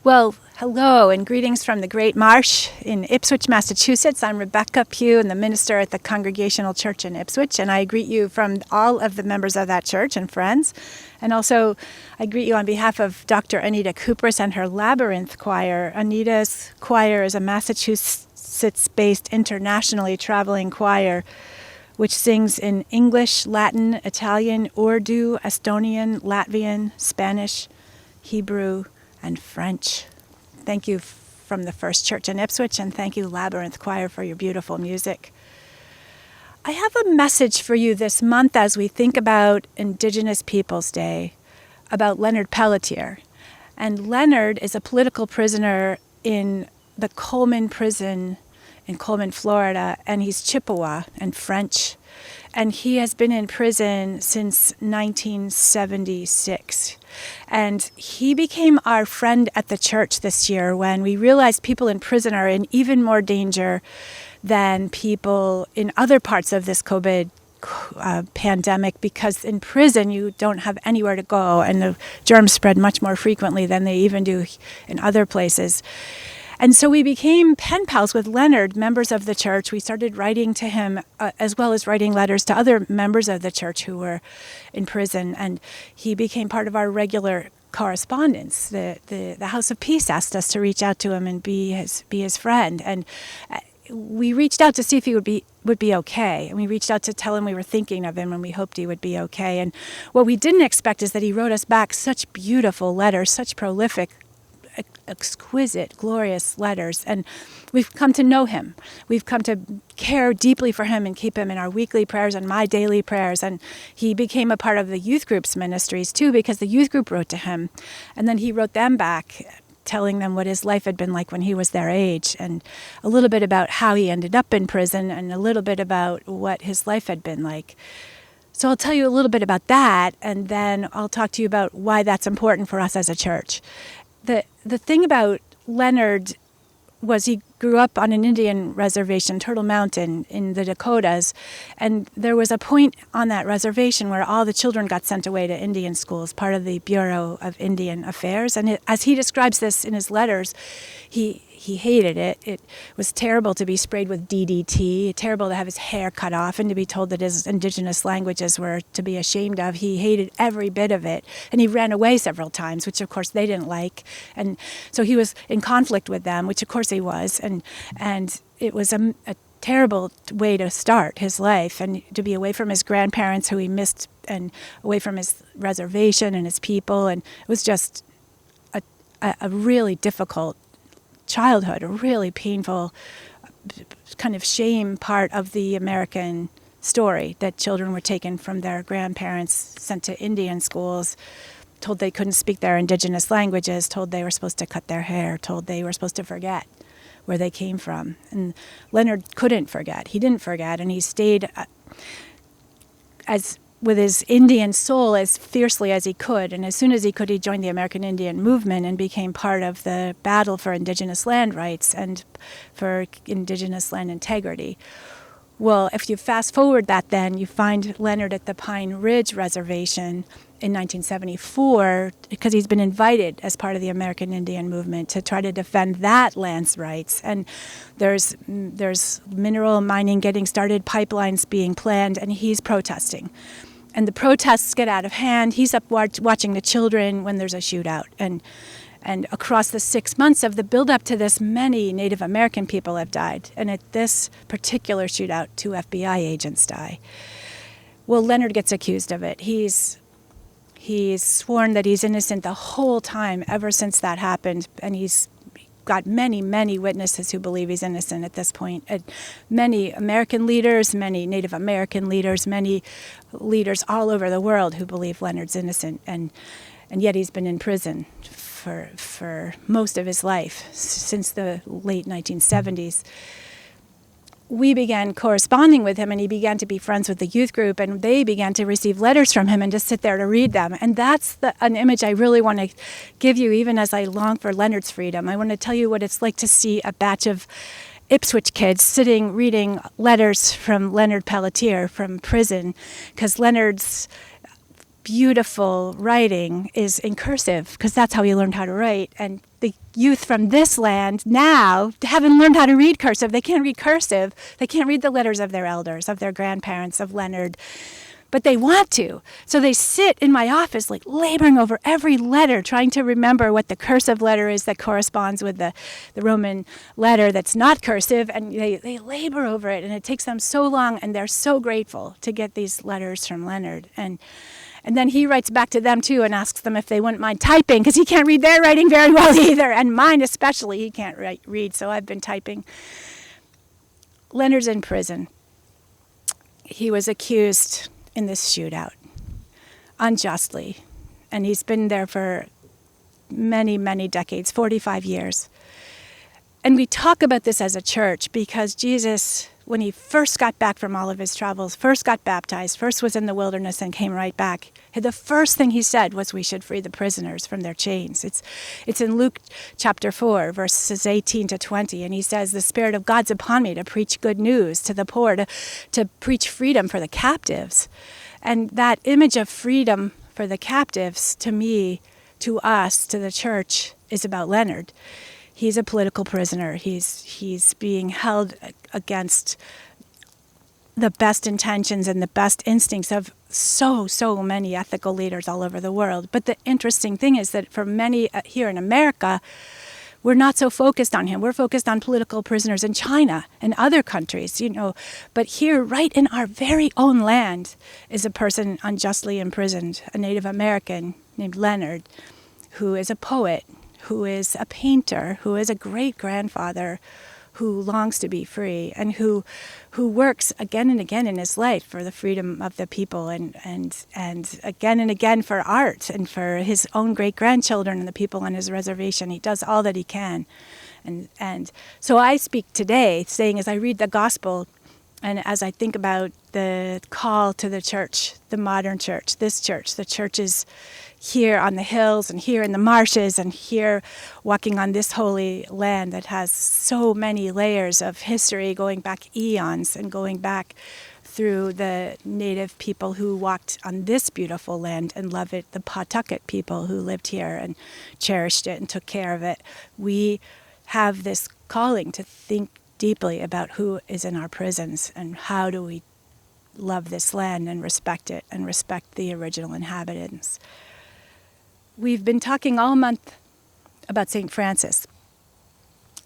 Well, hello and greetings from the Great Marsh in Ipswich, Massachusetts. I'm Rebecca Pugh, and the minister at the Congregational Church in Ipswich, and I greet you from all of the members of that church and friends. And also, I greet you on behalf of Dr. Anita Kupris and her Labyrinth Choir. Anita's choir is a Massachusetts-based internationally traveling choir which sings in English, Latin, Italian, Urdu, Estonian, Latvian, Spanish, Hebrew, and French. Thank you from the First Church in Ipswich, and thank you, Labyrinth Choir, for your beautiful music. I have a message for you this month as we think about Indigenous Peoples Day, about Leonard Pelletier. And Leonard is a political prisoner in the Coleman prison in Coleman, Florida, and he's Chippewa and French. And he has been in prison since 1976. And he became our friend at the church this year when we realized people in prison are in even more danger than people in other parts of this COVID pandemic, because in prison you don't have anywhere to go and the germs spread much more frequently than they even do in other places. And so we became pen pals with Leonard, members of the church. We started writing to him as well as writing letters to other members of the church who were in prison. And he became part of our regular correspondence. The House of Peace asked us to reach out to him and be his friend. And we reached out to see if he would be okay. And we reached out to tell him we were thinking of him and we hoped he would be okay. And what we didn't expect is that he wrote us back such beautiful letters, such prolific, exquisite, glorious letters, and we've come to know him. We've come to care deeply for him and keep him in our weekly prayers and my daily prayers, and he became a part of the youth group's ministries too, because the youth group wrote to him, and then he wrote them back telling them what his life had been like when he was their age, and a little bit about how he ended up in prison, and a little bit about what his life had been like. So I'll tell you a little bit about that, and then I'll talk to you about why that's important for us as a church. The thing about Leonard was he grew up on an Indian reservation, Turtle Mountain, in the Dakotas, and there was a point on that reservation where all the children got sent away to Indian schools, part of the Bureau of Indian Affairs. And as he describes this in his letters, he hated it. It was terrible to be sprayed with DDT, terrible to have his hair cut off and to be told that his indigenous languages were to be ashamed of. He hated every bit of it. And he ran away several times, which of course they didn't like. And so he was in conflict with them, which of course he was. And it was a terrible way to start his life, and to be away from his grandparents who he missed, and away from his reservation and his people. And it was just a really difficult childhood, a really painful kind of shame part of the American story, that children were taken from their grandparents, sent to Indian schools, told they couldn't speak their indigenous languages, told they were supposed to cut their hair, told they were supposed to forget where they came from. And Leonard couldn't forget. He didn't forget, and he stayed with his Indian soul as fiercely as he could. And as soon as he could, he joined the American Indian movement and became part of the battle for indigenous land rights and for indigenous land integrity. Well, if you fast forward that, then you find Leonard at the Pine Ridge Reservation in 1974, because he's been invited as part of the American Indian movement to try to defend that land's rights. And there's mineral mining getting started, pipelines being planned, and he's protesting. And the protests get out of hand. He's up watching the children when there's a shootout. And across the 6 months of the build-up to this, many Native American people have died. And at this particular shootout, 2 FBI agents die. Well, Leonard gets accused of it. He's sworn that he's innocent the whole time ever since that happened. And he's got many, many witnesses who believe he's innocent at this point. And many American leaders, many Native American leaders, many leaders all over the world who believe Leonard's innocent. And yet he's been in prison for most of his life, since the late 1970s. We began corresponding with him, and he began to be friends with the youth group, and they began to receive letters from him and to sit there to read them. And that's an image I really want to give you, even as I long for Leonard's freedom. I want to tell you what it's like to see a batch of Ipswich kids sitting reading letters from Leonard Pelletier from prison, because Leonard's beautiful writing is in cursive, because that's how he learned how to write. And the youth from this land now haven't learned how to read cursive. They can't read cursive. They can't read the letters of their elders, of their grandparents, of Leonard. But they want to. So they sit in my office like laboring over every letter, trying to remember what the cursive letter is that corresponds with the Roman letter that's not cursive. And they labor over it, and it takes them so long, and they're so grateful to get these letters from Leonard. And then he writes back to them, too, and asks them if they wouldn't mind typing, because he can't read their writing very well either, and mine especially, he can't read, so I've been typing. Leonard's in prison. He was accused in this shootout, unjustly, and he's been there for many, many decades, 45 years. And we talk about this as a church because Jesus, when he first got back from all of his travels, first got baptized, first was in the wilderness and came right back, the first thing he said was we should free the prisoners from their chains. It's in Luke chapter 4, verses 18 to 20, and he says, the Spirit of God's upon me to preach good news to the poor, to preach freedom for the captives. And that image of freedom for the captives, to me, to us, to the church, is about Leonard. He's a political prisoner. He's being held against the best intentions and the best instincts of so many ethical leaders all over the world. But the interesting thing is that for many here in America, we're not so focused on him. We're focused on political prisoners in China and other countries, But here, right in our very own land, is a person unjustly imprisoned, a Native American named Leonard, who is a poet, who is a painter, who is a great-grandfather, who longs to be free, and who works again and again in his life for the freedom of the people, and again and again for art and for his own great-grandchildren and the people on his reservation. He does all that he can. And so I speak today, saying as I read the gospel and as I think about the call to the church, the modern church, this church, the churches here on the hills and here in the marshes and here walking on this holy land that has so many layers of history going back eons and going back through the native people who walked on this beautiful land and loved it, the Pawtucket people who lived here and cherished it and took care of it. We have this calling to think deeply about who is in our prisons and how do we love this land and respect it and respect the original inhabitants. We've been talking all month about St. Francis.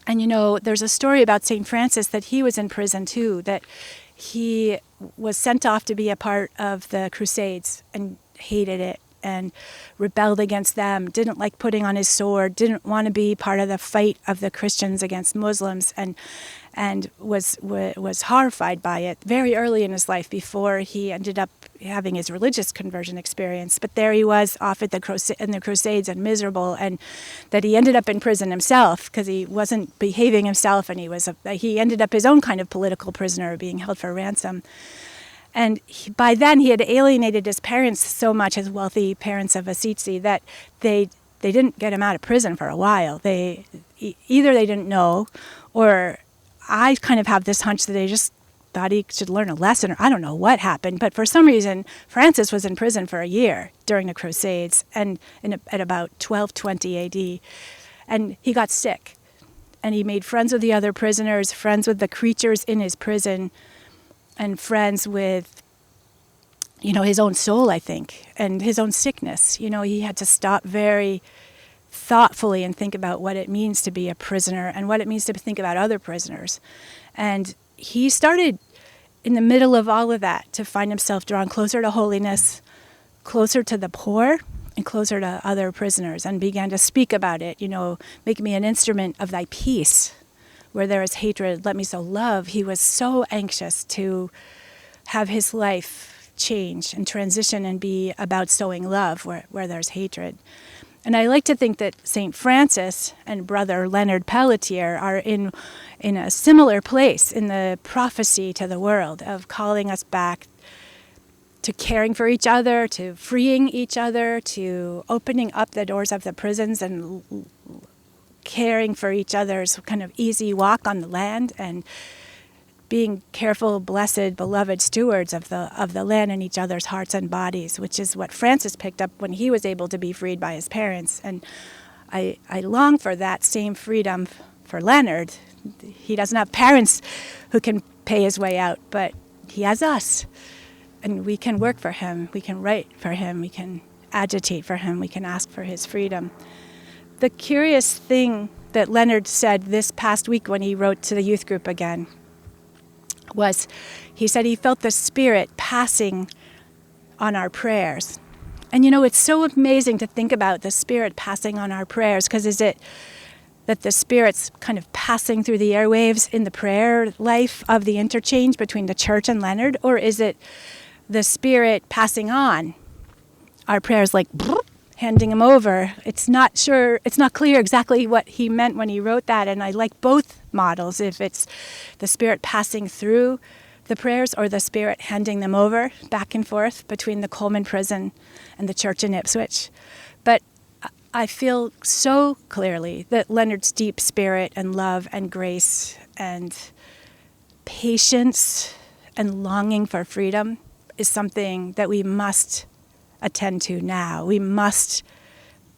And there's a story about St. Francis that he was in prison too, that he was sent off to be a part of the Crusades and hated it and rebelled against them, didn't like putting on his sword, didn't want to be part of the fight of the Christians against Muslims, and was horrified by it very early in his life before he ended up having his religious conversion experience. But there he was off at in the Crusades and miserable, and that he ended up in prison himself because he wasn't behaving himself, and he ended up his own kind of political prisoner being held for ransom. And by then he had alienated his parents so much, his wealthy parents of Assisi, that they didn't get him out of prison for a while. Either they didn't know, or I kind of have this hunch that they just thought he should learn a lesson, or I don't know what happened. But for some reason, Francis was in prison for a year during the Crusades and at about 1220 AD. And he got sick. And he made friends with the other prisoners, friends with the creatures in his prison, and friends with, his own soul, I think, and his own sickness. He had to stop very thoughtfully and think about what it means to be a prisoner and what it means to think about other prisoners. And he started, in the middle of all of that, to find himself drawn closer to holiness, closer to the poor, and closer to other prisoners, and began to speak about it. Make me an instrument of thy peace. Where there is hatred, let me sow love. He was so anxious to have his life change and transition and be about sowing love where there's hatred. And I like to think that St. Francis and Brother Leonard Pelletier are in a similar place in the prophecy to the world of calling us back to caring for each other, to freeing each other, to opening up the doors of the prisons and caring for each other's kind of easy walk on the land, and being careful, blessed, beloved stewards of the land and each other's hearts and bodies, which is what Francis picked up when he was able to be freed by his parents. And I long for that same freedom for Leonard. He doesn't have parents who can pay his way out, but he has us. And we can work for him. We can write for him. We can agitate for him. We can ask for his freedom. The curious thing that Leonard said this past week when he wrote to the youth group again was he said he felt the Spirit passing on our prayers. And it's so amazing to think about the Spirit passing on our prayers, because is it that the Spirit's kind of passing through the airwaves in the prayer life of the interchange between the church and Leonard, or is it the Spirit passing on our prayers, like handing them over? It's not clear exactly what he meant when he wrote that, and I like both models, if it's the Spirit passing through the prayers or the Spirit handing them over back and forth between the Coleman prison and the church in Ipswich. But I feel so clearly that Leonard's deep spirit and love and grace and patience and longing for freedom is something that we must attend to now. We must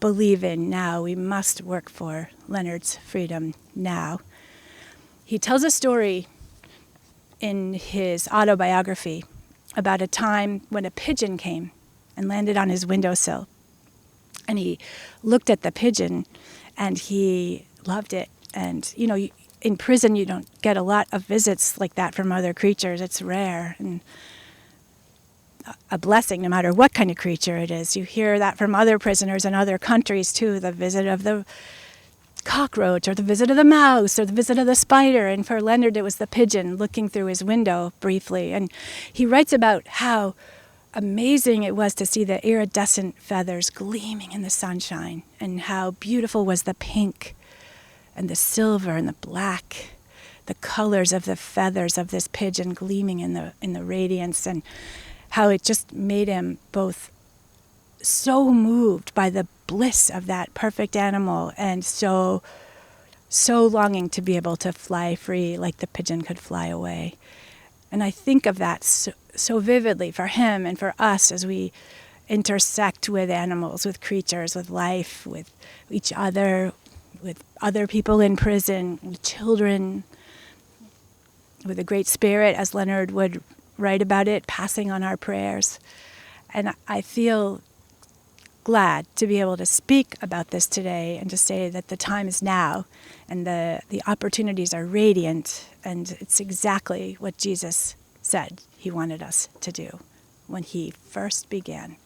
believe in now. We must work for Leonard's freedom now. He tells a story in his autobiography about a time when a pigeon came and landed on his windowsill. And he looked at the pigeon and he loved it. And, in prison you don't get a lot of visits like that from other creatures. It's rare and a blessing no matter what kind of creature it is. You hear that from other prisoners in other countries too, the visit of the cockroach or the visit of the mouse or the visit of the spider. And for Leonard it was the pigeon looking through his window briefly. And he writes about how amazing it was to see the iridescent feathers gleaming in the sunshine, and how beautiful was the pink and the silver and the black, the colors of the feathers of this pigeon gleaming in the radiance, and how it just made him both so moved by the bliss of that perfect animal and so longing to be able to fly free like the pigeon could fly away. And I think of that so vividly for him and for us as we intersect with animals, with creatures, with life, with each other, with other people in prison, with children, with a great spirit, as Leonard would write about it, passing on our prayers. And I feel glad to be able to speak about this today and to say that the time is now and the opportunities are radiant, and it's exactly what Jesus said he wanted us to do when he first began.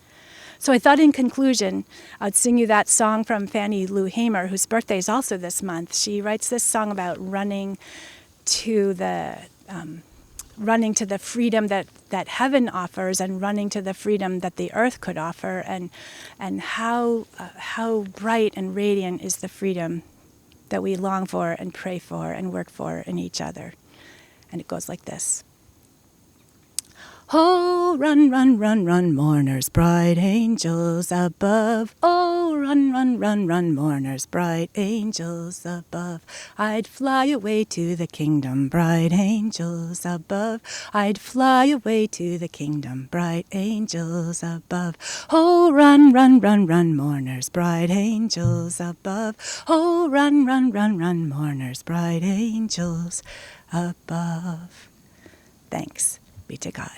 So I thought in conclusion, I'd sing you that song from Fannie Lou Hamer, whose birthday is also this month. She writes this song about running to the freedom that heaven offers, and running to the freedom that the earth could offer, and how bright and radiant is the freedom that we long for and pray for and work for in each other. And it goes like this. Oh, run, run, run, run, mourners, bright angels above. Oh, run, run, run, run, mourners, bright angels above. I'd fly away to the kingdom, bright angels above. I'd fly away to the kingdom, bright angels above. Oh, run, run, run, run, mourners, bright angels above. Oh, run, run, run, run, mourners, bright angels above. Thanks be to God.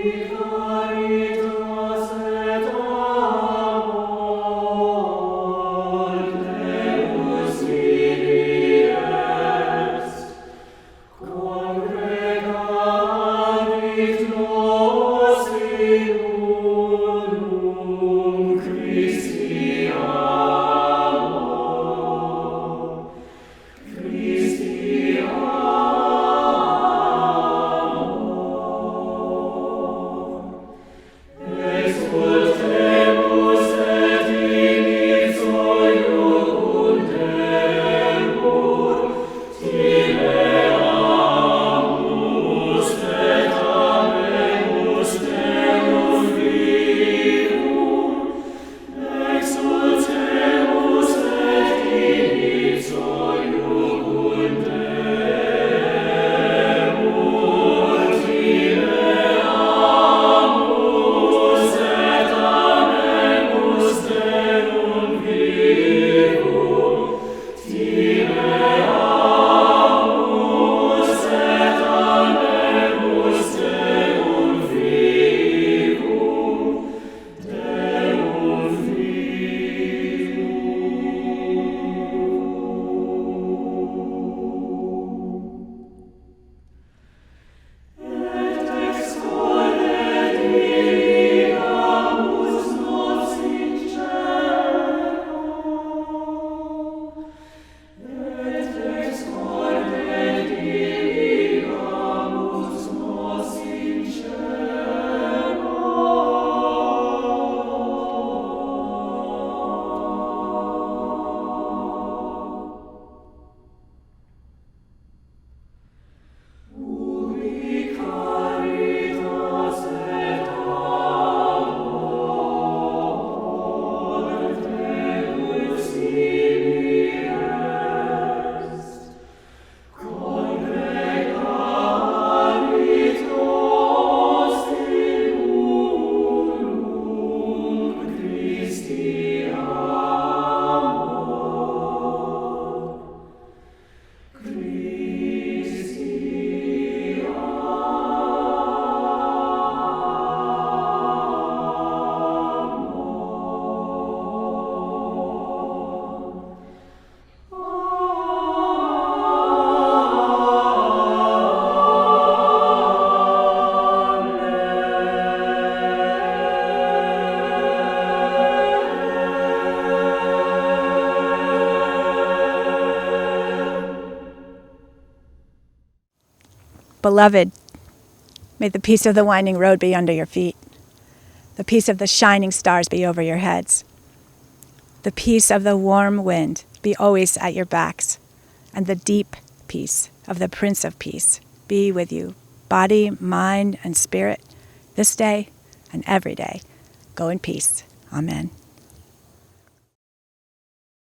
Vicari Beloved, may the peace of the winding road be under your feet. The peace of the shining stars be over your heads. The peace of the warm wind be always at your backs. And the deep peace of the Prince of Peace be with you, body, mind, and spirit, this day and every day. Go in peace. Amen.